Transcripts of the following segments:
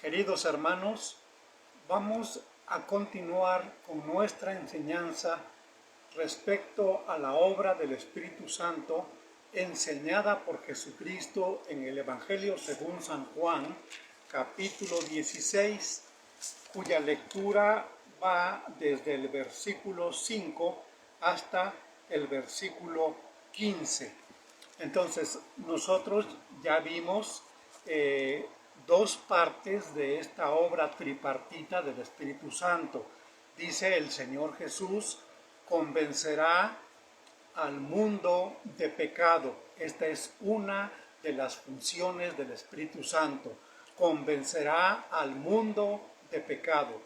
Queridos hermanos, vamos a continuar con nuestra enseñanza respecto a la obra del Espíritu Santo enseñada por Jesucristo en el Evangelio según San Juan, capítulo 16, cuya lectura va desde el versículo 5 hasta el versículo 15. Entonces, nosotros ya vimos dos partes de esta obra tripartita del Espíritu Santo. Dice el Señor Jesús, convencerá al mundo de pecado. Esta es una de las funciones del Espíritu Santo. Convencerá al mundo de pecado.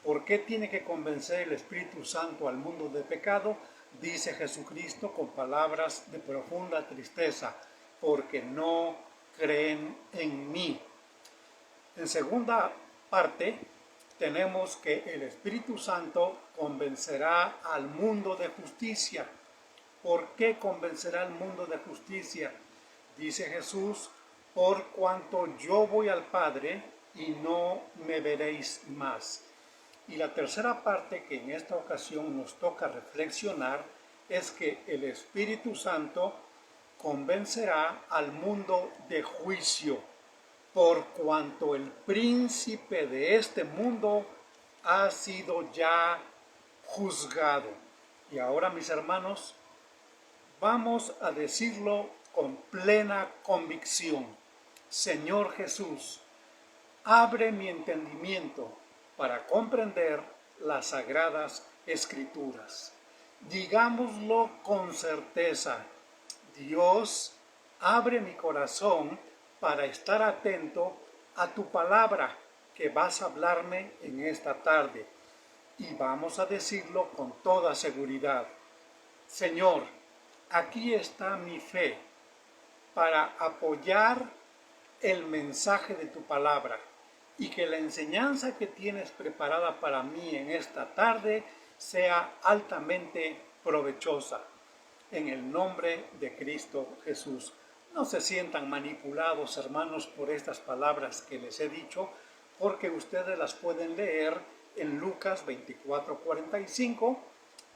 ¿Por qué tiene que convencer el Espíritu Santo al mundo de pecado? Dice Jesucristo con palabras de profunda tristeza, porque no creen en mí. En segunda parte, tenemos que el Espíritu Santo convencerá al mundo de justicia. ¿Por qué convencerá al mundo de justicia? Dice Jesús, por cuanto yo voy al Padre y no me veréis más. Y la tercera parte que en esta ocasión nos toca reflexionar es que el Espíritu Santo convencerá al mundo de juicio, por cuanto el príncipe de este mundo ha sido ya juzgado. Y ahora, mis hermanos, vamos a decirlo con plena convicción. Señor Jesús, abre mi entendimiento para comprender las sagradas escrituras. Digámoslo con certeza, Dios, abre mi corazón para estar atento a tu palabra que vas a hablarme en esta tarde. Y vamos a decirlo con toda seguridad. Señor, aquí está mi fe para apoyar el mensaje de tu palabra y que la enseñanza que tienes preparada para mí en esta tarde sea altamente provechosa. En el nombre de Cristo Jesús. No se sientan manipulados, hermanos, por estas palabras que les he dicho, porque ustedes las pueden leer en Lucas 24:45,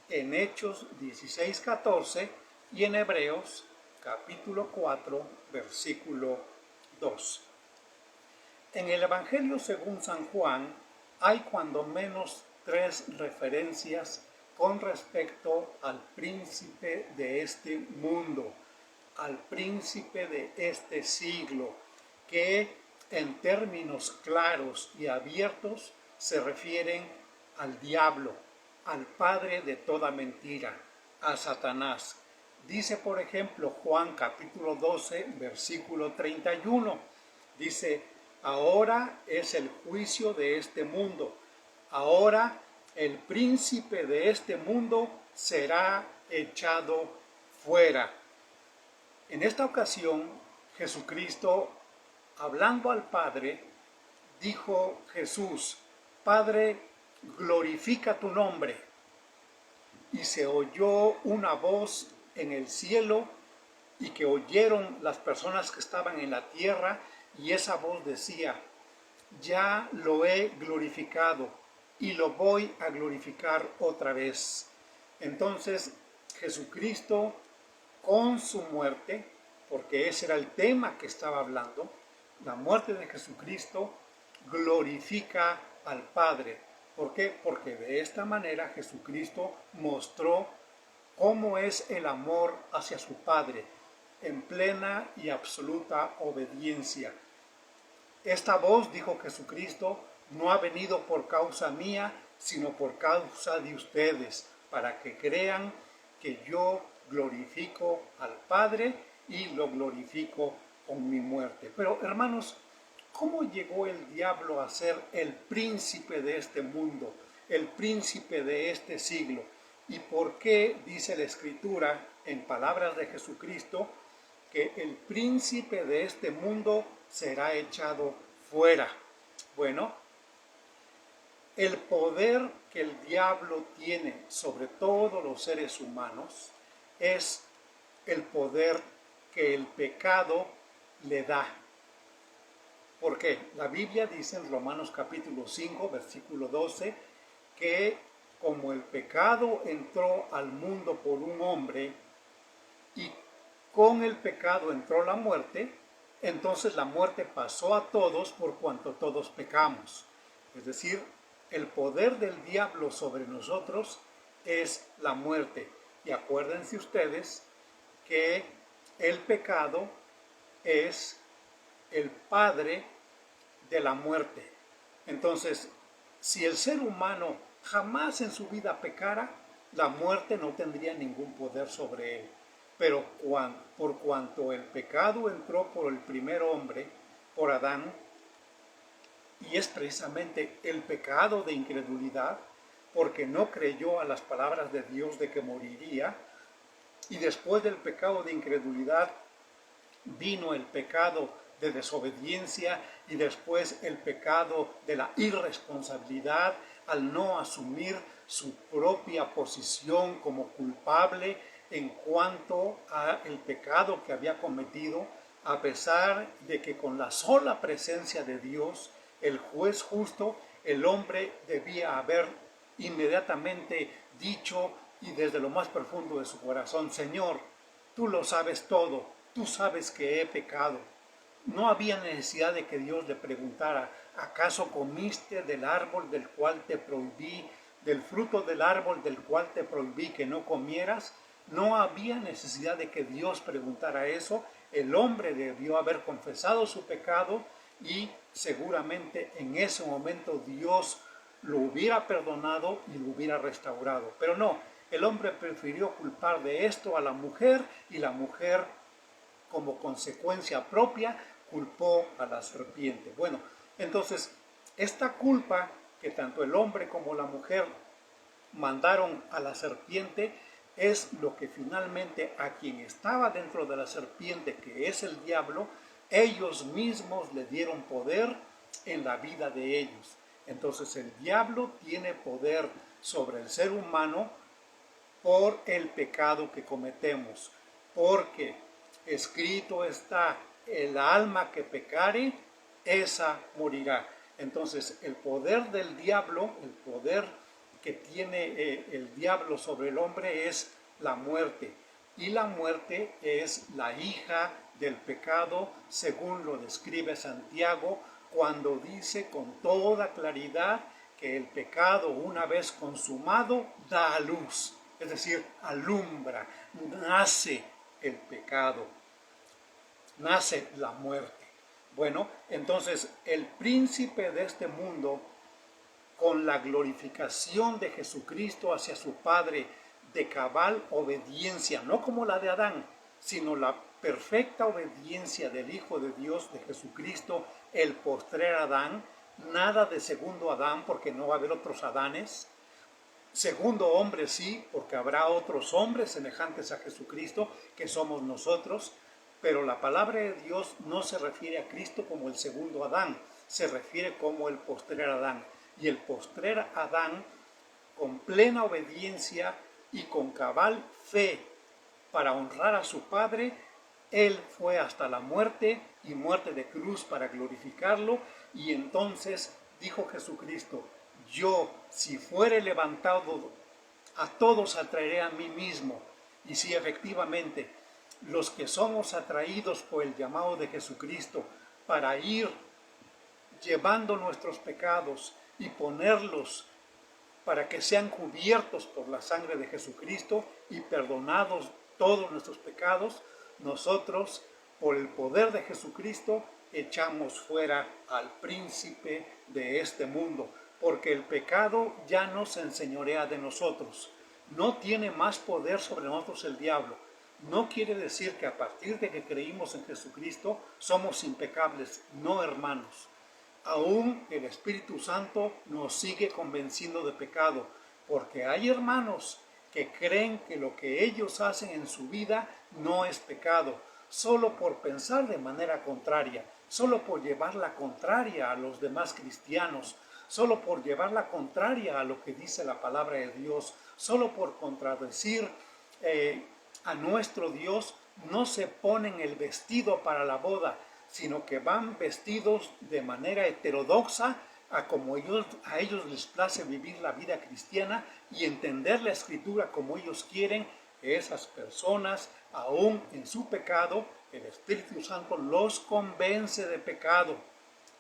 en Hechos 16:14 y en Hebreos capítulo 4, versículo 2. En el Evangelio según San Juan hay cuando menos 3 referencias con respecto al príncipe de este mundo, al príncipe de este siglo, que en términos claros y abiertos se refieren al diablo, al padre de toda mentira, a Satanás. Dice, por ejemplo, Juan capítulo 12, versículo 31, dice, ahora es el juicio de este mundo, ahora el príncipe de este mundo será echado fuera. En esta ocasión, Jesucristo, hablando al Padre, dijo Jesús, Padre, glorifica tu nombre. Y se oyó una voz en el cielo y que oyeron las personas que estaban en la tierra, y esa voz decía, ya lo he glorificado y lo voy a glorificar otra vez. Entonces Jesucristo, con su muerte, porque ese era el tema que estaba hablando, la muerte de Jesucristo glorifica al Padre. ¿Por qué? Porque de esta manera Jesucristo mostró cómo es el amor hacia su Padre, en plena y absoluta obediencia. Esta voz, dijo Jesucristo, no ha venido por causa mía, sino por causa de ustedes, para que crean que yo glorifico al Padre y lo glorifico con mi muerte. Pero, hermanos, ¿cómo llegó el diablo a ser el príncipe de este mundo, el príncipe de este siglo? ¿Y por qué dice la Escritura, en palabras de Jesucristo, que el príncipe de este mundo será echado fuera? Bueno, el poder que el diablo tiene sobre todos los seres humanos es el poder que el pecado le da. ¿Por qué? La Biblia dice en Romanos capítulo 5, versículo 12, que como el pecado entró al mundo por un hombre y con el pecado entró la muerte, entonces la muerte pasó a todos por cuanto todos pecamos. Es decir, el poder del diablo sobre nosotros es la muerte. Y acuérdense ustedes que el pecado es el padre de la muerte. Entonces, si el ser humano jamás en su vida pecara, la muerte no tendría ningún poder sobre él. Pero por cuanto el pecado entró por el primer hombre, por Adán, y es precisamente el pecado de incredulidad, porque no creyó a las palabras de Dios de que moriría, y después del pecado de incredulidad vino el pecado de desobediencia y después el pecado de la irresponsabilidad al no asumir su propia posición como culpable en cuanto a el pecado que había cometido, a pesar de que con la sola presencia de Dios, el juez justo, el hombre debía haber inmediatamente dicho y desde lo más profundo de su corazón: Señor, tú lo sabes todo, tú sabes que he pecado. No había necesidad de que Dios le preguntara: ¿acaso comiste del árbol del cual te prohibí, del fruto del árbol del cual te prohibí que no comieras? No había necesidad de que Dios preguntara eso. El hombre debió haber confesado su pecado y seguramente en ese momento Dios lo hubiera perdonado y lo hubiera restaurado. Pero no, el hombre prefirió culpar de esto a la mujer y la mujer, como consecuencia propia, culpó a la serpiente. Bueno, entonces, esta culpa que tanto el hombre como la mujer mandaron a la serpiente es lo que finalmente a quien estaba dentro de la serpiente, que es el diablo, ellos mismos le dieron poder en la vida de ellos. Entonces el diablo tiene poder sobre el ser humano por el pecado que cometemos, porque escrito está: el alma que pecare, esa morirá. Entonces el poder del diablo, el poder que tiene el diablo sobre el hombre es la muerte. Y la muerte es la hija del pecado, según lo describe Santiago, cuando dice con toda claridad que el pecado, una vez consumado, da a luz. Es decir, alumbra, nace el pecado, nace la muerte. Bueno, entonces el príncipe de este mundo, con la glorificación de Jesucristo hacia su Padre, de cabal obediencia, no como la de Adán, sino la perfecta obediencia del Hijo de Dios, de Jesucristo, el postrer Adán, nada de segundo Adán, porque no va a haber otros Adanes. Segundo hombre sí, porque habrá otros hombres semejantes a Jesucristo, que somos nosotros, pero la palabra de Dios no se refiere a Cristo como el segundo Adán, se refiere como el postrer Adán. Y el postrer Adán, con plena obediencia y con cabal fe para honrar a su Padre, él fue hasta la muerte y muerte de cruz para glorificarlo. Y entonces dijo Jesucristo: yo, si fuere levantado, a todos atraeré a mí mismo. Y si efectivamente los que somos atraídos por el llamado de Jesucristo para ir llevando nuestros pecados y ponerlos para que sean cubiertos por la sangre de Jesucristo y perdonados todos nuestros pecados, nosotros, por el poder de Jesucristo, echamos fuera al príncipe de este mundo, porque el pecado ya no se enseñorea de nosotros. No tiene más poder sobre nosotros el diablo. No quiere decir que a partir de que creímos en Jesucristo somos impecables. No, hermanos. Aún el Espíritu Santo nos sigue convenciendo de pecado, porque hay hermanos que creen que lo que ellos hacen en su vida no es pecado, solo por pensar de manera contraria, solo por llevar la contraria a los demás cristianos, solo por llevar la contraria a lo que dice la palabra de Dios, solo por contradecir a nuestro Dios, no se ponen el vestido para la boda, sino que van vestidos de manera heterodoxa a como a ellos les place vivir la vida cristiana y entender la Escritura como ellos quieren. Esas personas, aún en su pecado, el Espíritu Santo los convence de pecado,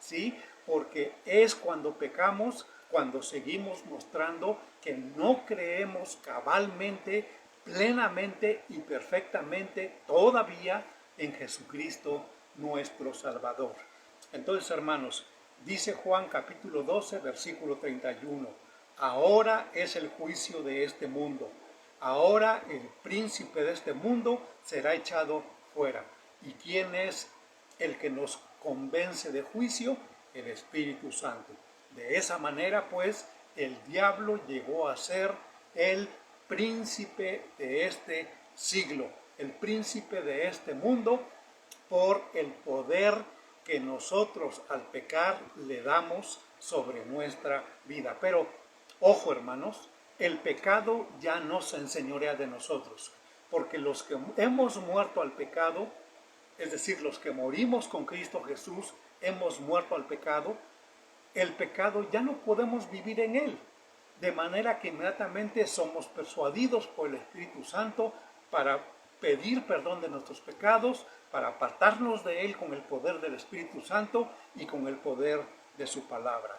¿sí? Porque es cuando pecamos, cuando seguimos mostrando que no creemos cabalmente, plenamente y perfectamente todavía en Jesucristo nuestro Salvador. Entonces, hermanos, dice Juan capítulo 12, versículo 31, ahora es el juicio de este mundo. Ahora el príncipe de este mundo será echado fuera. ¿Y quién es el que nos convence de juicio? El Espíritu Santo. De esa manera, pues, el diablo llegó a ser el príncipe de este siglo, el príncipe de este mundo, por el poder que nosotros al pecar le damos sobre nuestra vida. Pero, ojo hermanos, el pecado ya no se enseñorea de nosotros, porque los que hemos muerto al pecado, es decir, los que morimos con Cristo Jesús, hemos muerto al pecado, el pecado ya no podemos vivir en él, de manera que inmediatamente somos persuadidos por el Espíritu Santo para pedir perdón de nuestros pecados, para apartarnos de él con el poder del Espíritu Santo y con el poder de su palabra.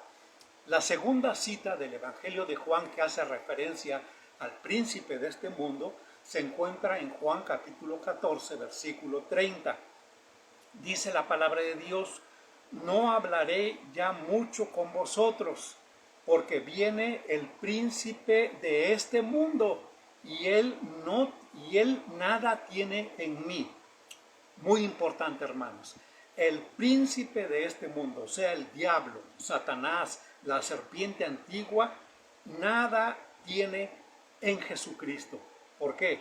La segunda cita del Evangelio de Juan que hace referencia al príncipe de este mundo se encuentra en Juan capítulo 14, versículo 30. Dice la palabra de Dios: no hablaré ya mucho con vosotros, porque viene el príncipe de este mundo, y él nada tiene en mí. Muy importante, hermanos. El príncipe de este mundo, o sea, el diablo, Satanás, la serpiente antigua, nada tiene en Jesucristo. ¿Por qué?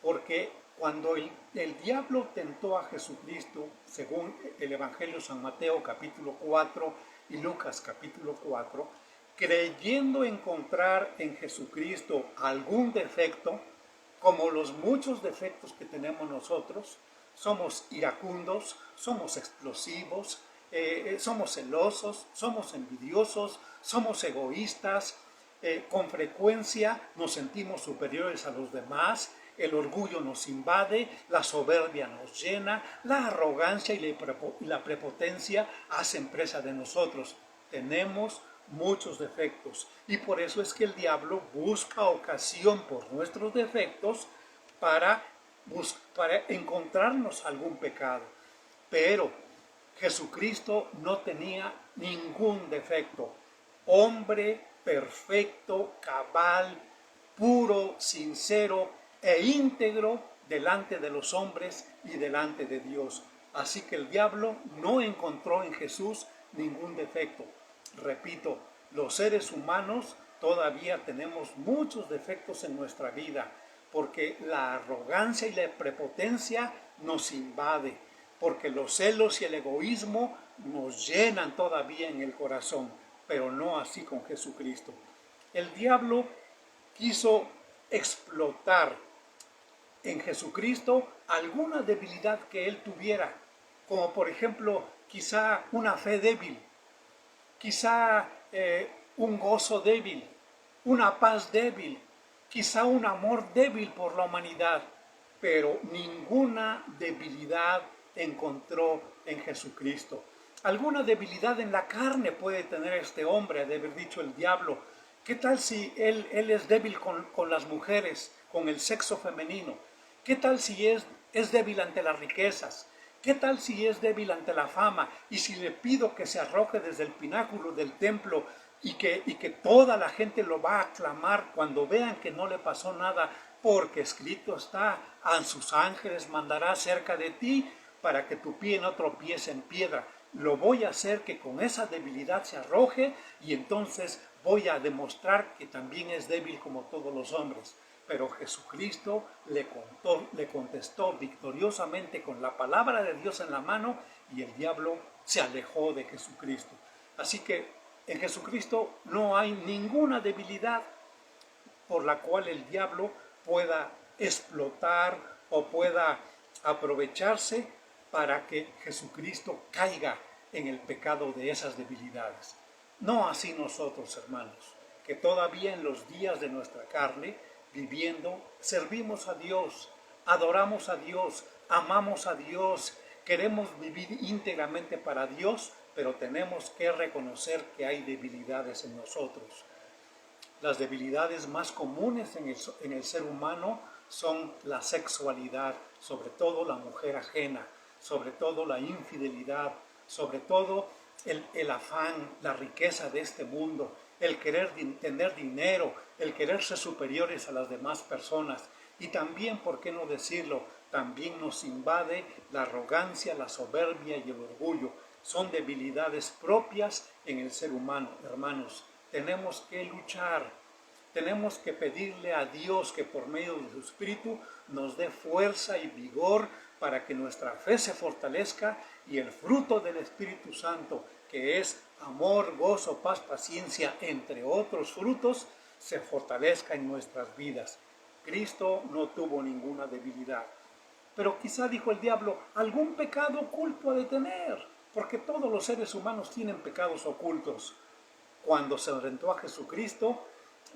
Porque cuando el diablo tentó a Jesucristo, según el Evangelio de San Mateo capítulo 4 y Lucas capítulo 4, creyendo encontrar en Jesucristo algún defecto, como los muchos defectos que tenemos nosotros, somos iracundos, somos explosivos, somos celosos, somos envidiosos, somos egoístas, con frecuencia nos sentimos superiores a los demás, el orgullo nos invade, la soberbia nos llena, la arrogancia y la prepotencia hacen presa de nosotros. Tenemos muchos defectos y por eso es que el diablo busca ocasión por nuestros defectos para encontrarnos algún pecado. Pero Jesucristo no tenía ningún defecto. Hombre perfecto, cabal, puro, sincero e íntegro delante de los hombres y delante de Dios. Así que el diablo no encontró en Jesús ningún defecto. Repito, los seres humanos todavía tenemos muchos defectos en nuestra vida, porque la arrogancia y la prepotencia nos invade, porque los celos y el egoísmo nos llenan todavía en el corazón, pero no así con Jesucristo. El diablo quiso explotar en Jesucristo alguna debilidad que él tuviera, como por ejemplo quizá una fe débil, quizá un gozo débil, una paz débil, quizá un amor débil por la humanidad, pero ninguna debilidad encontró en Jesucristo. Alguna debilidad en la carne puede tener este hombre, de haber dicho el diablo. ¿Qué tal si él es débil con las mujeres, con el sexo femenino? ¿Qué tal si es débil ante las riquezas? ¿Qué tal si es débil ante la fama? Y si le pido que se arroje desde el pináculo del templo y que toda la gente lo va a aclamar cuando vean que no le pasó nada, porque escrito está: a sus ángeles mandará cerca de ti para que tu pie no tropiece en piedra. Lo voy a hacer que con esa debilidad se arroje, y entonces voy a demostrar que también es débil como todos los hombres. Pero Jesucristo le contestó victoriosamente con la palabra de Dios en la mano, y el diablo se alejó de Jesucristo. Así que en Jesucristo no hay ninguna debilidad por la cual el diablo pueda explotar o pueda aprovecharse para que Jesucristo caiga en el pecado de esas debilidades. No así nosotros, hermanos, que todavía en los días de nuestra carne, viviendo, servimos a Dios, adoramos a Dios, amamos a Dios, queremos vivir íntegramente para Dios, pero tenemos que reconocer que hay debilidades en nosotros. Las debilidades más comunes en el ser humano son la sexualidad, sobre todo la mujer ajena, sobre todo la infidelidad, sobre todo el afán, la riqueza de este mundo, el querer tener dinero, el querer ser superiores a las demás personas. Y también, ¿por qué no decirlo?, también nos invade la arrogancia, la soberbia y el orgullo. Son debilidades propias en el ser humano, hermanos. Tenemos que luchar, tenemos que pedirle a Dios que por medio de su Espíritu nos dé fuerza y vigor para que nuestra fe se fortalezca y el fruto del Espíritu Santo, que es amor, gozo, paz, paciencia, entre otros frutos, se fortalezca en nuestras vidas. Cristo no tuvo ninguna debilidad. Pero quizá, dijo el diablo, algún pecado oculto ha de tener, porque todos los seres humanos tienen pecados ocultos. Cuando se enfrentó a Jesucristo,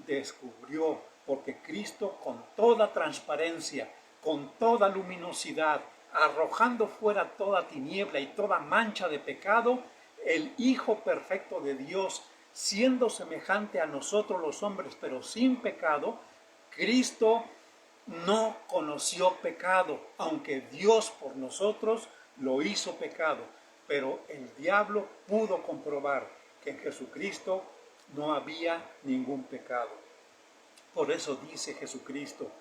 descubrió, porque Cristo con toda transparencia, con toda luminosidad, arrojando fuera toda tiniebla y toda mancha de pecado, el Hijo perfecto de Dios, siendo semejante a nosotros los hombres, pero sin pecado, Cristo no conoció pecado, aunque Dios por nosotros lo hizo pecado. Pero el diablo pudo comprobar que en Jesucristo no había ningún pecado. Por eso dice Jesucristo,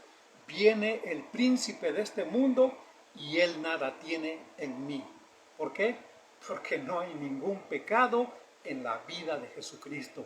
viene el príncipe de este mundo y él nada tiene en mí. ¿Por qué? Porque no hay ningún pecado en la vida de Jesucristo.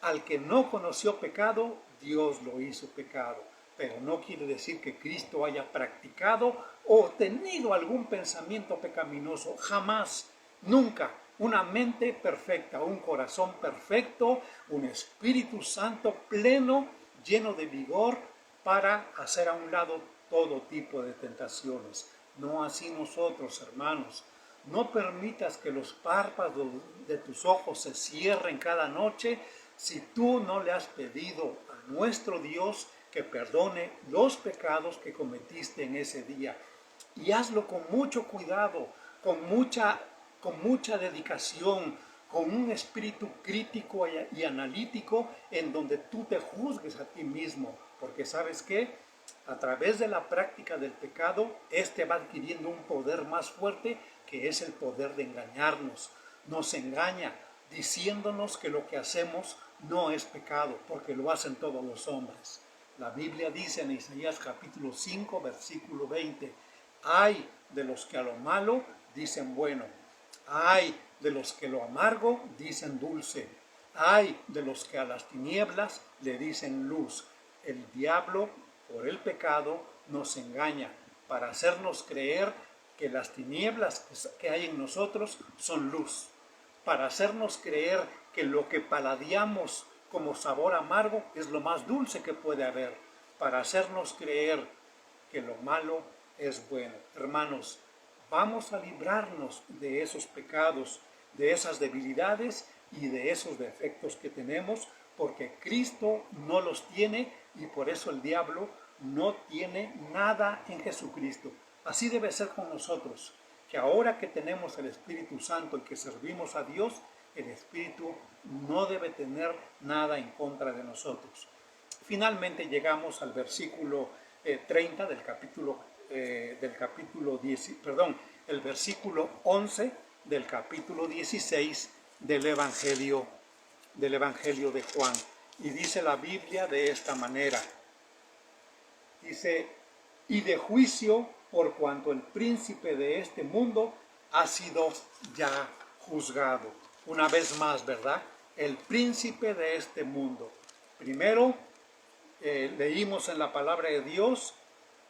Al que no conoció pecado, Dios lo hizo pecado. Pero no quiere decir que Cristo haya practicado o tenido algún pensamiento pecaminoso. Jamás, nunca. Una mente perfecta, un corazón perfecto, un Espíritu Santo pleno, lleno de vigor para hacer a un lado todo tipo de tentaciones. No así nosotros, hermanos. No permitas que los párpados de tus ojos se cierren cada noche si tú no le has pedido a nuestro Dios que perdone los pecados que cometiste en ese día. Y hazlo con mucho cuidado, con mucha dedicación, con un espíritu crítico y analítico en donde tú te juzgues a ti mismo. Porque ¿sabes qué? A través de la práctica del pecado, este va adquiriendo un poder más fuerte, que es el poder de engañarnos. Nos engaña diciéndonos que lo que hacemos no es pecado, porque lo hacen todos los hombres. La Biblia dice en Isaías capítulo 5, versículo 20, ay de los que a lo malo dicen bueno, ay de los que lo amargo dicen dulce, ay de los que a las tinieblas le dicen luz. El diablo, por el pecado, nos engaña para hacernos creer que las tinieblas que hay en nosotros son luz, para hacernos creer que lo que paladeamos como sabor amargo es lo más dulce que puede haber, para hacernos creer que lo malo es bueno. Hermanos, vamos a librarnos de esos pecados, de esas debilidades y de esos defectos que tenemos, porque Cristo no los tiene y por eso el diablo no tiene nada en Jesucristo. Así debe ser con nosotros, que ahora que tenemos el Espíritu Santo y que servimos a Dios, el Espíritu no debe tener nada en contra de nosotros. Finalmente llegamos al versículo 30 del capítulo 10, el versículo 11 del capítulo 16 del Evangelio de Juan. Y dice la Biblia de esta manera. Dice, y de juicio por cuanto el príncipe de este mundo ha sido ya juzgado. Una vez más, ¿verdad? El príncipe de este mundo. Primero, leímos en la palabra de Dios,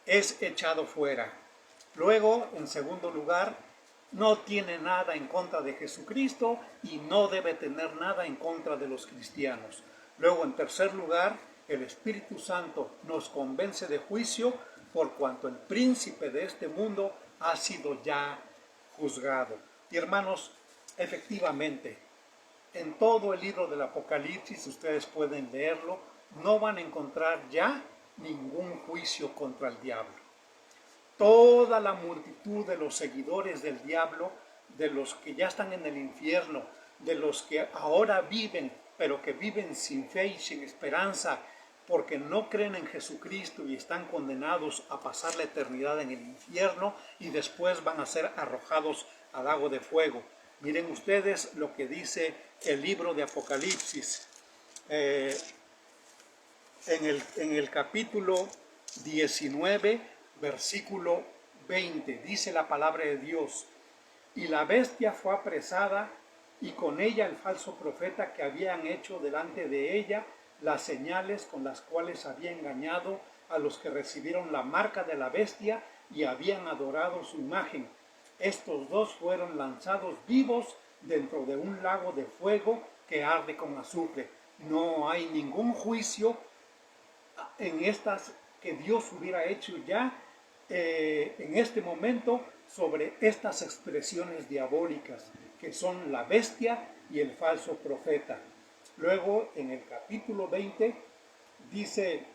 es echado fuera. Luego, en segundo lugar, no tiene nada en contra de Jesucristo y no debe tener nada en contra de los cristianos. Luego, en tercer lugar, el Espíritu Santo nos convence de juicio por cuanto el príncipe de este mundo ha sido ya juzgado. Y hermanos, efectivamente, en todo el libro del Apocalipsis, ustedes pueden leerlo, no van a encontrar ya ningún juicio contra el diablo. Toda la multitud de los seguidores del diablo, de los que ya están en el infierno, de los que ahora viven, pero que viven sin fe y sin esperanza, porque no creen en Jesucristo y están condenados a pasar la eternidad en el infierno y después van a ser arrojados al lago de fuego. Miren ustedes lo que dice el libro de Apocalipsis. En el capítulo 19, versículo 20, dice la palabra de Dios: y la bestia fue apresada, y con ella el falso profeta que habían hecho delante de ella las señales con las cuales había engañado a los que recibieron la marca de la bestia y habían adorado su imagen. Estos dos fueron lanzados vivos dentro de un lago de fuego que arde con azufre. No hay ningún juicio en estas que Dios hubiera hecho ya en este momento sobre estas expresiones diabólicas que son la bestia y el falso profeta. Luego en el capítulo 20 dice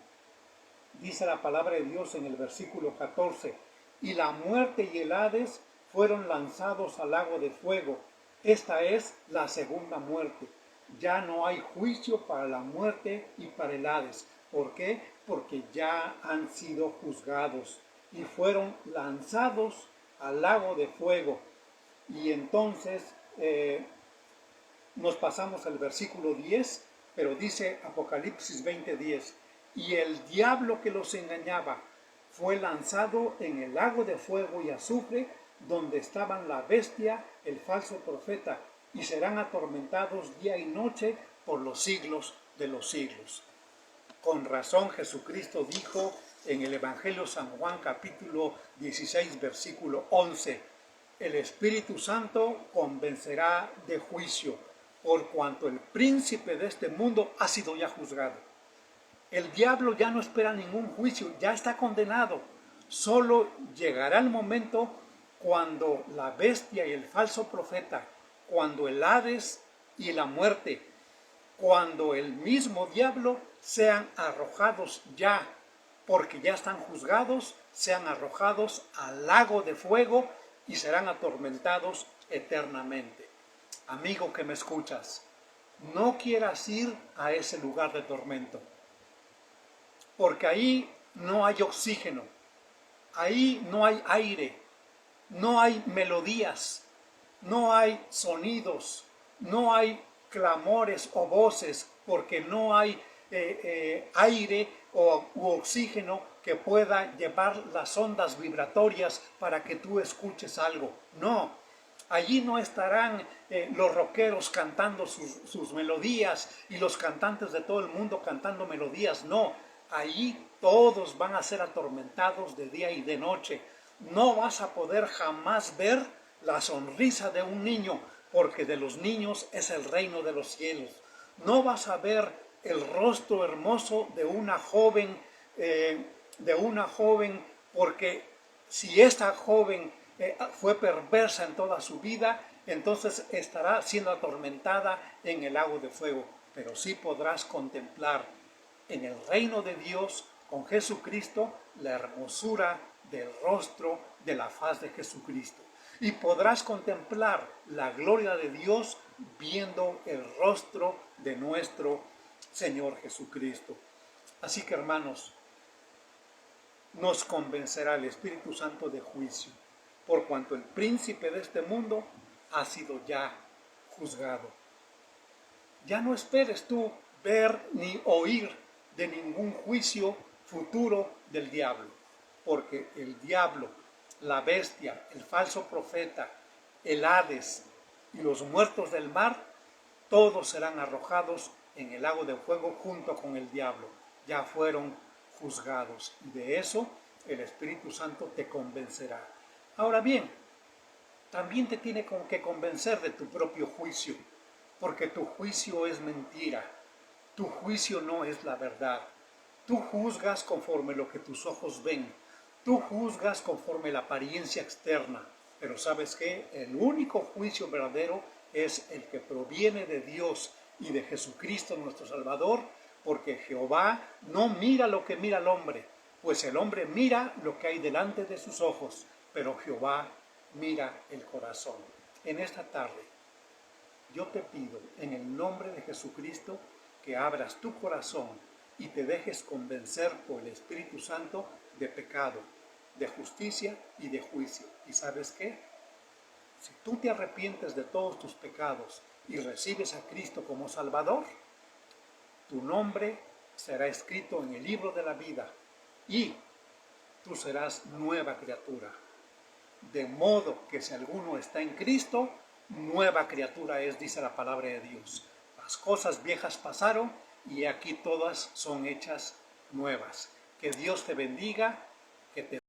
la palabra de Dios en el versículo 14: y la muerte y el Hades fueron lanzados al lago de fuego. Esta es la segunda muerte. Ya no hay juicio para la muerte y para el Hades. ¿Por qué? Porque ya han sido juzgados y fueron lanzados al lago de fuego. Y entonces nos pasamos al versículo 10, pero dice Apocalipsis 20:10: y el diablo que los engañaba fue lanzado en el lago de fuego y azufre, donde estaban la bestia, el falso profeta, y serán atormentados día y noche por los siglos de los siglos. Con razón Jesucristo dijo en el Evangelio de San Juan capítulo 16 versículo 11: el Espíritu Santo convencerá de juicio, por cuanto el príncipe de este mundo ha sido ya juzgado. El diablo ya no espera ningún juicio, ya está condenado. Solo llegará el momento cuando la bestia y el falso profeta, cuando el Hades y la muerte, cuando el mismo diablo sean arrojados ya, porque ya están juzgados, sean arrojados al lago de fuego y serán atormentados eternamente. Amigo que me escuchas, no quieras ir a ese lugar de tormento, porque ahí no hay oxígeno, ahí no hay aire, no hay melodías, no hay sonidos, no hay clamores o voces, porque no hay aire u oxígeno que pueda llevar las ondas vibratorias para que tú escuches algo. No, allí no estarán los rockeros cantando sus melodías y los cantantes de todo el mundo cantando melodías. No, allí todos van a ser atormentados de día y de noche. No vas a poder jamás ver la sonrisa de un niño, porque de los niños es el reino de los cielos. No vas a ver el rostro hermoso de una joven, porque si esta joven fue perversa en toda su vida, entonces estará siendo atormentada en el lago de fuego. Pero sí podrás contemplar en el reino de Dios con Jesucristo la hermosura del rostro, de la faz de Jesucristo. Y podrás contemplar la gloria de Dios viendo el rostro de nuestro Señor Jesucristo. Así que, hermanos, nos convencerá el Espíritu Santo de juicio, por cuanto el príncipe de este mundo ha sido ya juzgado. Ya no esperes tú ver ni oír de ningún juicio futuro del diablo, porque el diablo, la bestia, el falso profeta, el Hades y los muertos del mar, todos serán arrojados en el lago de fuego junto con el diablo. Ya fueron juzgados, y de eso el Espíritu Santo te convencerá. Ahora bien, también te tiene que convencer de tu propio juicio, porque tu juicio es mentira, tu juicio no es la verdad. Tú juzgas conforme lo que tus ojos ven, tú juzgas conforme la apariencia externa, Pero ¿sabes qué? El único juicio verdadero es el que proviene de Dios y de Jesucristo nuestro Salvador, porque Jehová no mira lo que mira el hombre, pues el hombre mira lo que hay delante de sus ojos, pero Jehová mira el corazón. En esta tarde, yo te pido en el nombre de Jesucristo que abras tu corazón y te dejes convencer por el Espíritu Santo de pecado, de justicia y de juicio. ¿Y sabes qué? Si tú te arrepientes de todos tus pecados y recibes a Cristo como Salvador, tu nombre será escrito en el libro de la vida y tú serás nueva criatura. De modo que si alguno está en Cristo, nueva criatura es, dice la palabra de Dios. Las cosas viejas pasaron y aquí todas son hechas nuevas. Que Dios te bendiga, que te